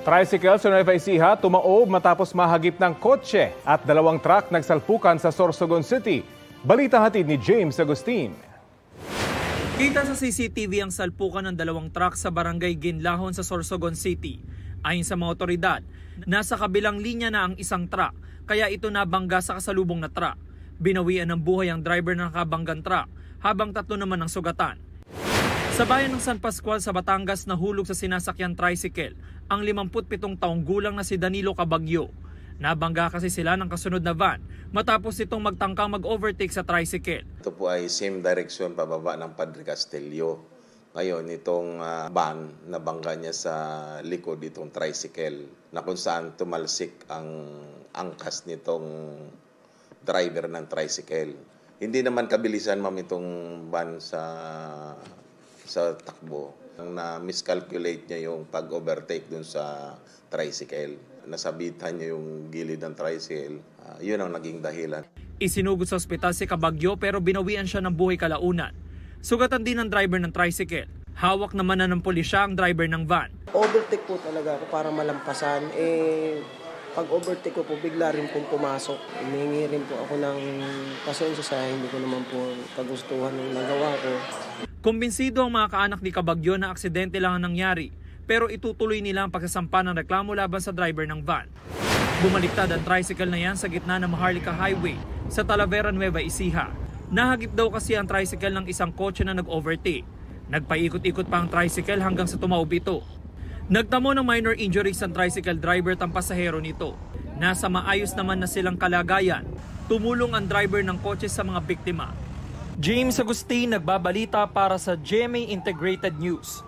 Tricycle sa Nueva Ecija tumaob matapos mahagip ng kotse at dalawang truck nagsalpukan sa Sorsogon City. Balita hatid ni James Agustin. Kita sa CCTV ang salpukan ng dalawang truck sa barangay Ginlahon sa Sorsogon City. Ayon sa mga otoridad, nasa kabilang linya na ang isang truck, kaya ito nabangga sa kasalubong na truck. Binawian ng buhay ang driver ng nakabanggang truck, habang 3 naman ang sugatan. Sa bayan ng San Pascual sa Batangas, nahulog sa sinasakyan tricycle ang 57 taong gulang na si Danilo Cabagyo. Nabangga kasi sila ng kasunod na van matapos itong magtangkang mag-overtake sa tricycle. Ito po ay same direction pababa ng Padre Castillo. Ngayon, itong van, nabangga niya sa likod itong tricycle na kung saan tumalsik ang angkas nitong driver ng tricycle. Hindi naman kabilisan ma'am itong van sa takbo. Na-miscalculate niya yung pag-overtake dun sa tricycle. Nasabitan niya yung gilid ng tricycle. Yun ang naging dahilan. Isinugod sa ospital si Cabagyo pero binawian siya ng buhay kalaunan. Sugatan din ang driver ng tricycle. Hawak naman na ng pulisya ang driver ng van. Overtake po talaga ako para malampasan. Pag overtake ko po, bigla rin pong pumasok. Humingi rin po ako ng pasensya sa hindi ko naman po kagustuhan ng nagawa ko. Kumbinsido ang mga kaanak ni Cabagyo na aksidente lang ang nangyari, pero itutuloy nila ang pagsasampa ng reklamo laban sa driver ng van. Bumaliktad ang tricycle na yan sa gitna ng Maharlika Highway sa Talavera, Nueva Ecija. Nahagip daw kasi ang tricycle ng isang kotse na nag-overtake. Nagpaikot-ikot pa ang tricycle hanggang sa tumaob ito. Nagtamo ng minor injuries ang tricycle driver at ang pasahero nito. Nasa maayos naman na silang kalagayan. Tumulong ang driver ng kotse sa mga biktima. James Agustin, nagbabalita para sa GMA Integrated News.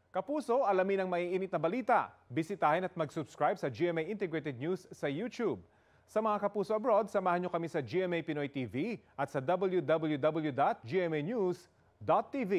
Kapuso, alamin ang maiinit na balita. Bisitahin at mag-subscribe sa GMA Integrated News sa YouTube. Sa mga kapuso abroad, samahan nyo kami sa GMA Pinoy TV at sa www.gmanews.tv.